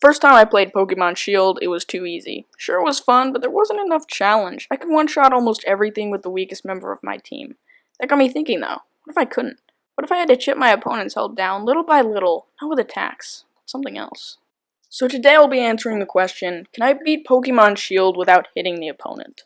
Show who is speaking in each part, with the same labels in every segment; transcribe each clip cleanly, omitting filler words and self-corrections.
Speaker 1: First time I played Pokemon Shield, it was too easy. Sure, it was fun, but there wasn't enough challenge. I could one-shot almost everything with the weakest member of my team. That got me thinking though, what if I couldn't? What if I had to chip my opponent's health down little by little, not with attacks, something else? So today I'll be answering the question, can I beat Pokemon Shield without hitting the opponent?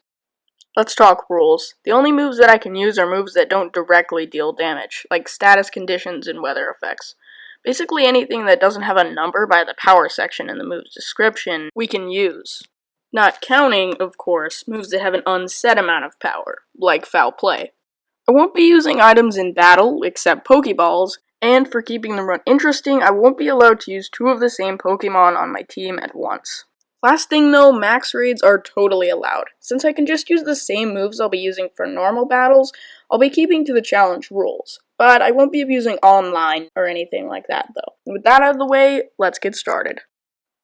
Speaker 1: Let's talk rules. The only moves that I can use are moves that don't directly deal damage, like status conditions and weather effects. Basically anything that doesn't have a number by the power section in the move's description, we can use. Not counting, of course, moves that have an unset amount of power, like Foul Play. I won't be using items in battle, except Pokeballs, and for keeping the run interesting, I won't be allowed to use two of the same Pokemon on my team at once. Last thing though, max raids are totally allowed. Since I can just use the same moves I'll be using for normal battles, I'll be keeping to the challenge rules. But I won't be abusing online or anything like that though. With that out of the way, let's get started.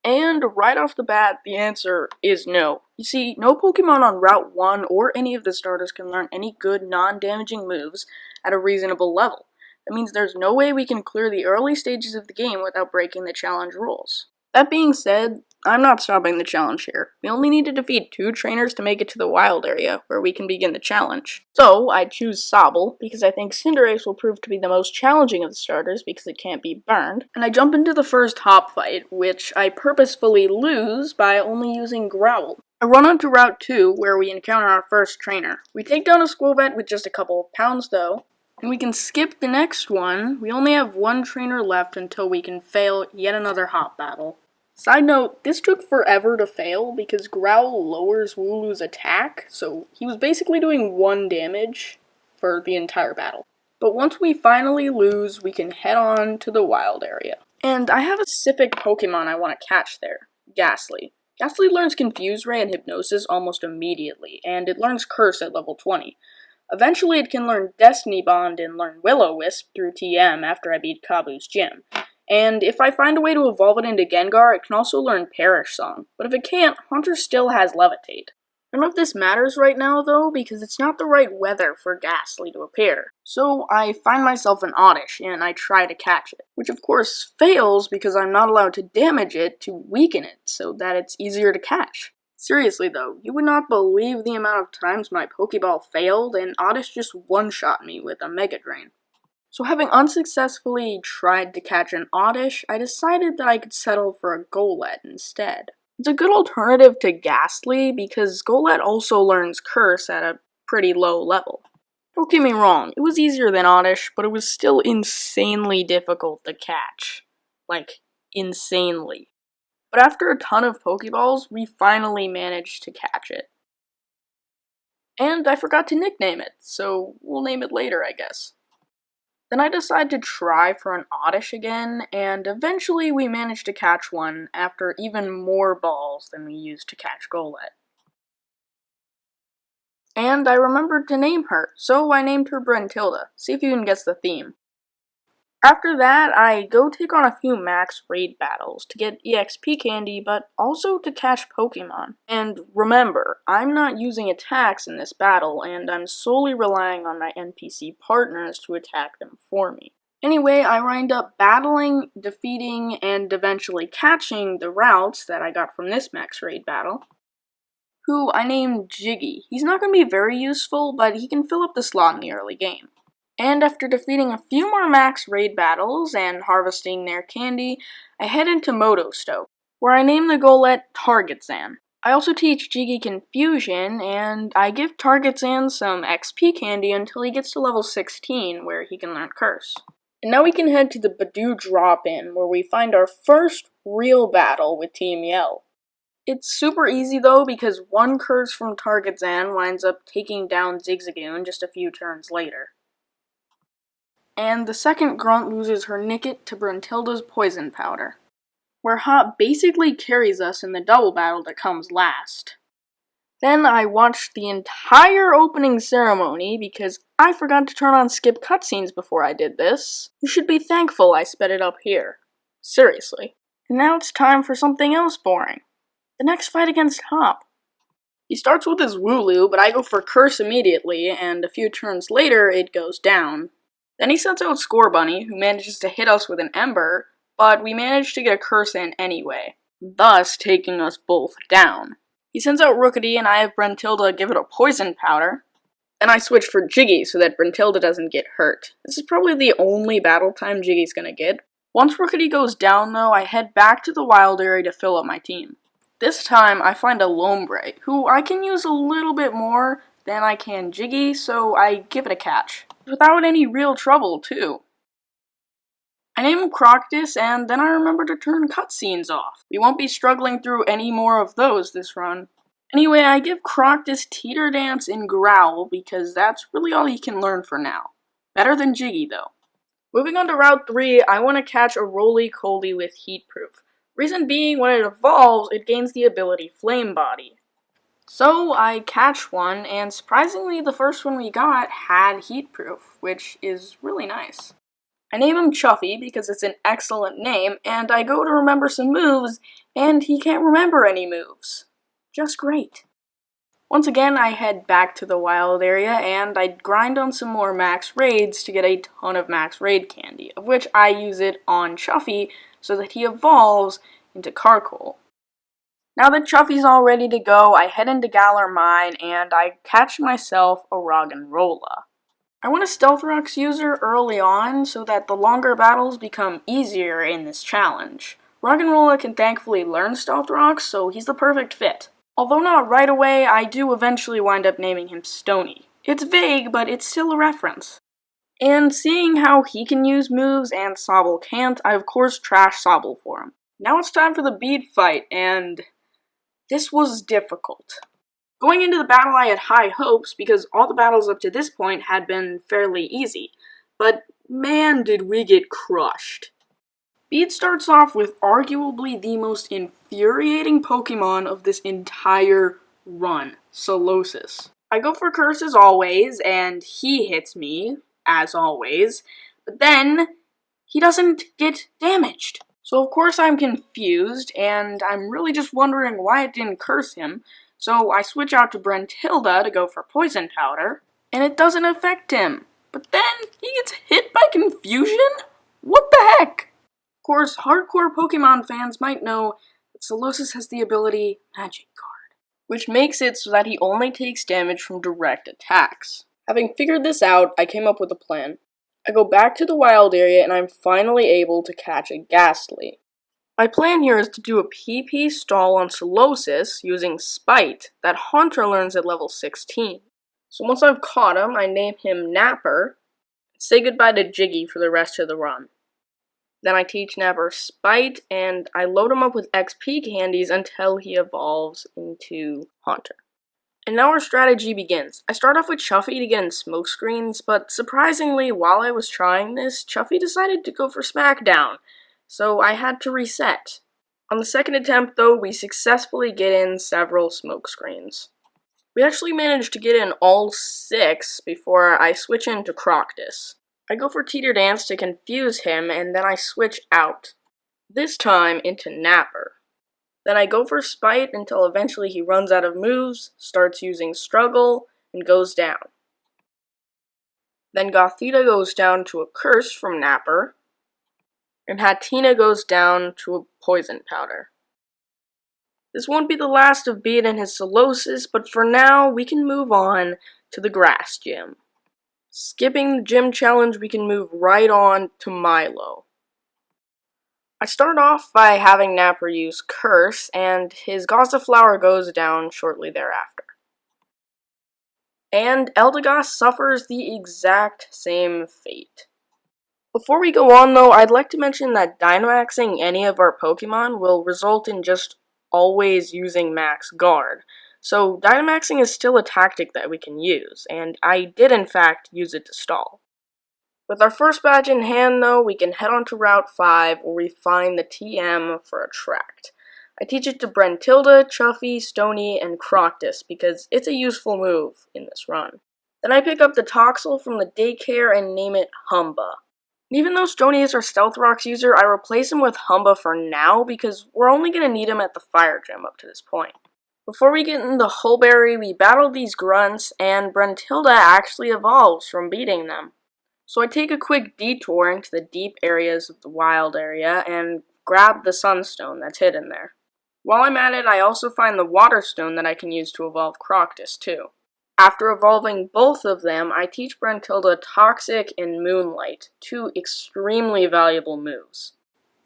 Speaker 1: And right off the bat, the answer is no. You see, no Pokemon on Route 1 or any of the starters can learn any good non-damaging moves at a reasonable level. That means there's no way we can clear the early stages of the game without breaking the challenge rules. That being said, I'm not stopping the challenge here. We only need to defeat 2 trainers to make it to the wild area, where we can begin the challenge. So, I choose Sobble, because I think Cinderace will prove to be the most challenging of the starters because it can't be burned. And I jump into the first hop fight, which I purposefully lose by only using Growl. I run onto Route 2, where we encounter our first trainer. We take down a Skwovet with just a couple of pounds though, and we can skip the next one. We only have 1 trainer left until we can fail yet another hop battle. Side note, this took forever to fail because Growl lowers Wooloo's attack, so he was basically doing 1 damage for the entire battle. But once we finally lose, we can head on to the wild area. And I have a specific Pokemon I want to catch there, Ghastly. Ghastly learns Confuse Ray and Hypnosis almost immediately, and it learns Curse at level 20. Eventually it can learn Destiny Bond and learn Will-O-Wisp through TM after I beat Kabu's gym. And if I find a way to evolve it into Gengar, it can also learn Perish Song. But if it can't, Haunter still has Levitate. I don't know if this matters right now though, because it's not the right weather for Ghastly to appear. So I find myself an Oddish, and I try to catch it. Which of course fails because I'm not allowed to damage it to weaken it, so that it's easier to catch. Seriously though, you would not believe the amount of times my Pokeball failed, and Oddish just one-shot me with a Mega Drain. So having unsuccessfully tried to catch an Oddish, I decided that I could settle for a Golett instead. It's a good alternative to Ghastly because Golett also learns Curse at a pretty low level. Don't get me wrong, it was easier than Oddish, but it was still insanely difficult to catch. Like, insanely. But after a ton of Pokeballs, we finally managed to catch it. And I forgot to nickname it, so we'll name it later, I guess. Then I decide to try for an Oddish again, and eventually we managed to catch one after even more balls than we used to catch Golett. And I remembered to name her, so I named her Brentilda. See if you can guess the theme. After that, I go take on a few max raid battles to get EXP candy, but also to catch Pokemon. And remember, I'm not using attacks in this battle, and I'm solely relying on my NPC partners to attack them for me. Anyway, I wind up battling, defeating, and eventually catching the routes that I got from this max raid battle, who I named Jiggy. He's not going to be very useful, but he can fill up the slot in the early game. And after defeating a few more max raid battles and harvesting their candy, I head into Motostoke, where I name the Golett Target-Zan. I also teach Jiggy Confusion, and I give Target-Zan some XP candy until he gets to level 16, where he can learn Curse. And now we can head to the Budew Drop-In, where we find our first real battle with Team Yell. It's super easy though, because one Curse from Target-Zan winds up taking down Zigzagoon just a few turns later. And the second grunt loses her Nickit to Brentilda's Poison Powder, where Hop basically carries us in the double battle that comes last. Then I watched the entire opening ceremony because I forgot to turn on skip cutscenes before I did this. You should be thankful I sped it up here. Seriously. And now it's time for something else boring. The next fight against Hop. He starts with his Wooloo, but I go for Curse immediately, and a few turns later it goes down. Then he sends out Scorbunny, who manages to hit us with an Ember, but we manage to get a Curse in anyway. thus taking us both down. He sends out Rookity and I have Brentilda give it a poison powder. Then I switch for Jiggy so that Brentilda doesn't get hurt. This is probably the only battle time Jiggy's gonna get. Once Rookity goes down though, I head back to the wild area to fill up my team. This time I find a Lombre, who I can use a little bit more than I can Jiggy, so I give it a catch. Without any real trouble too. I name him Croctus, and then I remember to turn cutscenes off. We won't be struggling through any more of those this run. Anyway, I give Croctus Teeter Dance and Growl because that's really all he can learn for now. Better than Jiggy, though. Moving on to Route 3, I want to catch a Roly-Coly with Heatproof. Reason being, when it evolves, it gains the ability Flame Body. So I catch one, and surprisingly, the first one we got had Heatproof, which is really nice. I name him Chuffy because it's an excellent name, and I go to remember some moves, and he can't remember any moves. Just great. Once again, I head back to the wild area, and I grind on some more max raids to get a ton of max raid candy, of which I use it on Chuffy so that he evolves into Carkol. Now that Chuffy's all ready to go, I head into Galar Mine, and I catch myself a Roggenrola. I want a Stealth Rocks user early on so that the longer battles become easier in this challenge. Roggenrola can thankfully learn Stealth Rocks, so he's the perfect fit. Although not right away, I do eventually wind up naming him Stony. It's vague, but it's still a reference. And seeing how he can use moves and Sobble can't, I of course trash Sobble for him. Now it's time for the bead fight, and this was difficult. Going into the battle I had high hopes because all the battles up to this point had been fairly easy, but man did we get crushed. Bead starts off with arguably the most infuriating Pokemon of this entire run, Solosis. I go for Curse as always, and he hits me, as always, but then he doesn't get damaged. So of course I'm confused, and I'm really just wondering why it didn't curse him, so I switch out to Brentilda to go for Poison Powder, and it doesn't affect him. But then he gets hit by Confusion? What the heck? Of course, hardcore Pokemon fans might know that Solosis has the ability Magic Guard, which makes it so that he only takes damage from direct attacks. Having figured this out, I came up with a plan. I go back to the wild area and I'm finally able to catch a Ghastly. My plan here is to do a PP stall on Solosis using Spite that Haunter learns at level 16. So once I've caught him, I name him Napper, and say goodbye to Jiggy for the rest of the run. Then I teach Napper Spite, and I load him up with XP candies until he evolves into Haunter. And now our strategy begins. I start off with Chuffy to get in smoke screens, but surprisingly, while I was trying this, Chuffy decided to go for Smackdown, so I had to reset. On the second attempt, though, we successfully get in several smoke screens. We actually managed to get in all 6 before I switch into Croctus. I go for Teeter Dance to confuse him, and then I switch out. This time into Napper. Then I go for Spite until eventually he runs out of moves, starts using Struggle, and goes down. Then Gothita goes down to a Curse from Napper, and Hatenna goes down to a Poison Powder. This won't be the last of Beat and his Solosis, but for now we can move on to the Grass Gym. Skipping the gym challenge, we can move right on to Milo. I start off by having Napper use Curse, and his Gossiflower goes down shortly thereafter. And Eldegoss suffers the exact same fate. Before we go on though, I'd like to mention that Dynamaxing any of our Pokemon will result in just always using Max Guard. So Dynamaxing is still a tactic that we can use, and I did in fact use it to stall. With our first badge in hand though, we can head on to Route 5 where we find the TM for Attract. I teach it to Brentilda, Chuffy, Stony, and Croctus because it's a useful move in this run. Then I pick up the Toxel from the daycare and name it Humba. Even though Stony is our Stealth Rocks user, I replace him with Humba for now because we're only going to need him at the Fire Gym up to this point. Before we get into Hulberry, we battle these grunts, and Brentilda actually evolves from beating them. So I take a quick detour into the deep areas of the wild area and grab the Sunstone that's hidden there. While I'm at it, I also find the Water Stone that I can use to evolve Croctus, too. After evolving both of them, I teach Brentilda Toxic and Moonlight, two extremely valuable moves.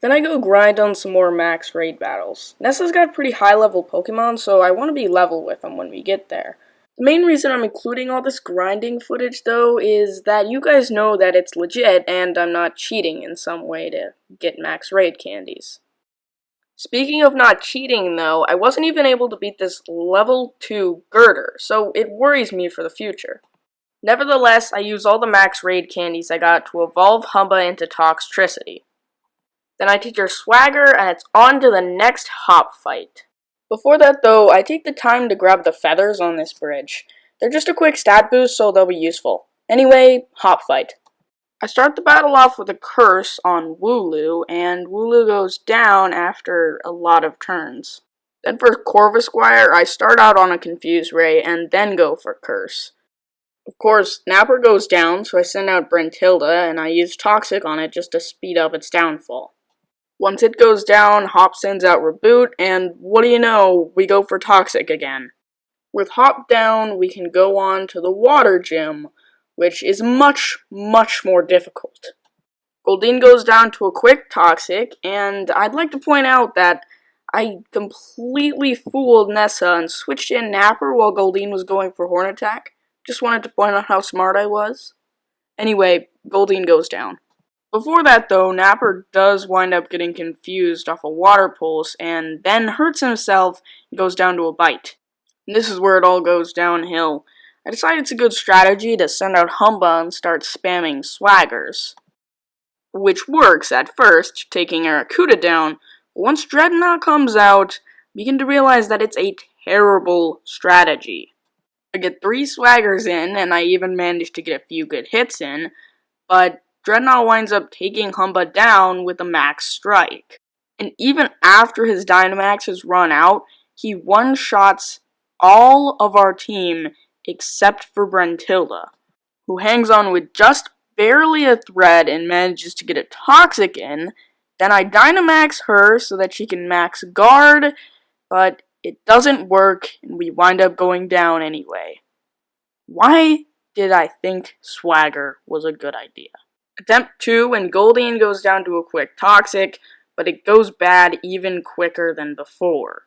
Speaker 1: Then I go grind on some more max raid battles. Nessa's got pretty high level Pokemon, so I want to be level with them when we get there. The main reason I'm including all this grinding footage, though, is that you guys know that it's legit and I'm not cheating in some way to get max raid candies. Speaking of not cheating, though, I wasn't even able to beat this level 2 Girder, so it worries me for the future. Nevertheless, I use all the max raid candies I got to evolve Humba into Toxtricity. Then I teach her Swagger, and it's on to the next hop fight. Before that, though, I take the time to grab the feathers on this bridge. They're just a quick stat boost, so they'll be useful. Anyway, hop fight. I start the battle off with a curse on Wooloo, and Wooloo goes down after a lot of turns. Then for Corvisquire, I start out on a Confuse Ray and then go for curse. Of course, Napper goes down, so I send out Brentilda, and I use Toxic on it just to speed up its downfall. Once it goes down, Hop sends out Reboot, and what do you know, we go for Toxic again. With Hop down, we can go on to the Water Gym, which is much, much more difficult. Goldeen goes down to a quick Toxic, and I'd like to point out that I completely fooled Nessa and switched in Napper while Goldeen was going for Horn Attack. Just wanted to point out how smart I was. Anyway, Goldeen goes down. Before that, though, Napper does wind up getting confused off a Water Pulse, and then hurts himself and goes down to a Bite. And this is where it all goes downhill. I decide it's a good strategy to send out Humba and start spamming Swaggers. Which works at first, taking Arrokuda down, but once Dreadnought comes out, I begin to realize that it's a terrible strategy. I get 3 Swaggers in, and I even manage to get a few good hits in, but Dreadnought winds up taking Humba down with a max strike. And even after his Dynamax has run out, he one-shots all of our team except for Brentilda, who hangs on with just barely a thread and manages to get a Toxic in. Then I Dynamax her so that she can max guard, but it doesn't work and we wind up going down anyway. Why did I think Swagger was a good idea? Attempt 2, and Goldeen goes down to a quick Toxic, but it goes bad even quicker than before.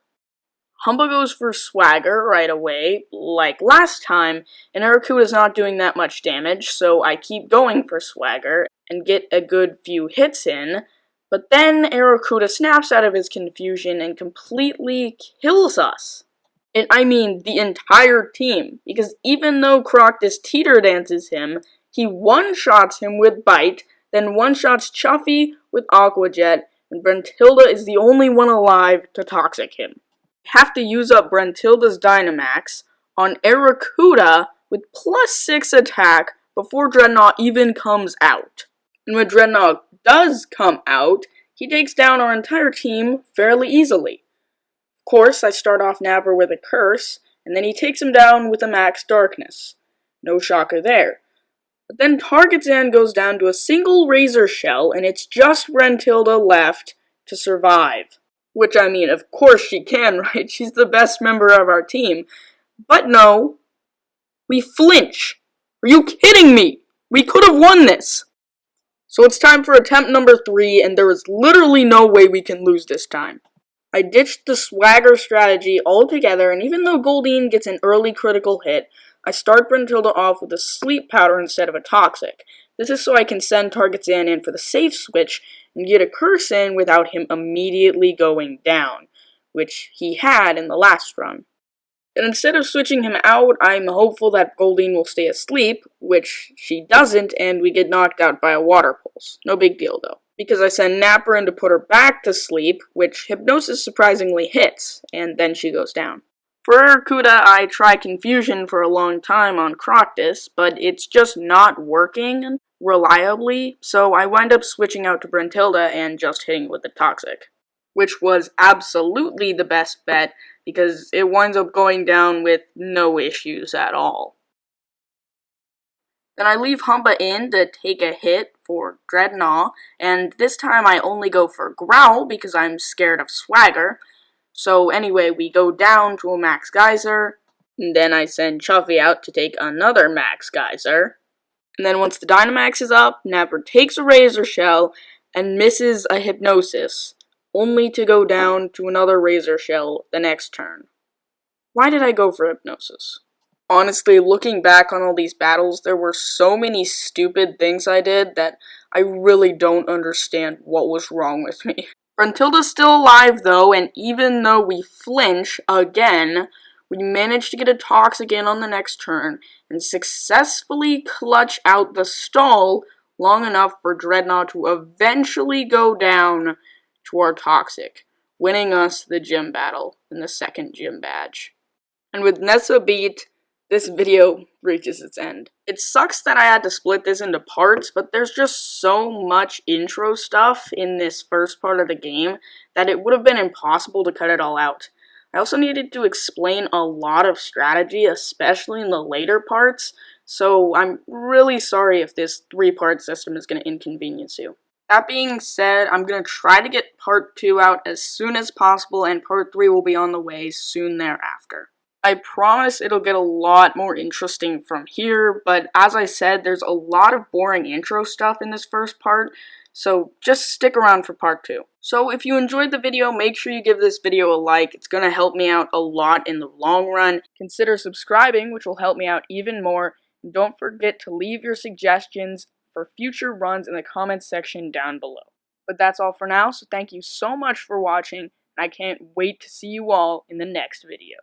Speaker 1: Humba goes for Swagger right away, like last time, and Arrokuda's not doing that much damage, so I keep going for Swagger and get a good few hits in, but then Arrokuda snaps out of his confusion and completely kills us. And I mean the entire team, because even though Croctus teeter dances him, he one-shots him with Bite, then one-shots Chuffy with Aqua Jet, and Brentilda is the only one alive to Toxic him. I have to use up Brentilda's Dynamax on Arrokuda with +6 attack before Dreadnought even comes out. And when Dreadnought does come out, he takes down our entire team fairly easily. Of course, I start off Napper with a Curse, and then he takes him down with a Max Darkness. No shocker there. But then Targetzan goes down to a single Razor Shell, and it's just Brentilda left to survive. Which, I mean, of course she can, right? She's the best member of our team. But no, we flinch. Are you kidding me? We could have won this. So it's time for attempt number 3, and there is literally no way we can lose this time. I ditched the Swagger strategy altogether, and even though Goldeen gets an early critical hit, I start Brentilda off with a Sleep Powder instead of a Toxic. This is so I can send Targetzan in for the safe switch and get a Curse in without him immediately going down, which he had in the last run. And instead of switching him out, I'm hopeful that Goldeen will stay asleep, which she doesn't, and we get knocked out by a Water Pulse. No big deal, though. Because I send Napper in to put her back to sleep, which Hypnosis surprisingly hits, and then she goes down. For Arrokuda, I try Confusion for a long time on Croctus, but it's just not working reliably, so I wind up switching out to Brentilda and just hitting with the Toxic. Which was absolutely the best bet, because it winds up going down with no issues at all. Then I leave Humba in to take a hit for Dreadnought, and this time I only go for Growl because I'm scared of Swagger. So anyway, we go down to a Max Geyser, and then I send Chuffy out to take another Max Geyser. And then once the Dynamax is up, Napper takes a Razor Shell and misses a Hypnosis, only to go down to another Razor Shell the next turn. Why did I go for Hypnosis? Honestly, looking back on all these battles, there were so many stupid things I did that I really don't understand what was wrong with me. Gruntilda's still alive though, and even though we flinch again, we managed to get a Toxic in on the next turn and successfully clutch out the stall long enough for Dreadnought to eventually go down to our Toxic, winning us the gym battle in the second gym badge. And with Nessa beat, this video reaches its end. It sucks that I had to split this into parts, but there's just so much intro stuff in this first part of the game that it would have been impossible to cut it all out. I also needed to explain a lot of strategy, especially in the later parts, so I'm really sorry if this 3-part system is going to inconvenience you. That being said, I'm going to try to get part 2 out as soon as possible, and part 3 will be on the way soon thereafter. I promise it'll get a lot more interesting from here, but as I said, there's a lot of boring intro stuff in this first part, so just stick around for part 2. So if you enjoyed the video, make sure you give this video a like. It's going to help me out a lot in the long run. Consider subscribing, which will help me out even more. And don't forget to leave your suggestions for future runs in the comments section down below. But that's all for now, so thank you so much for watching, and I can't wait to see you all in the next video.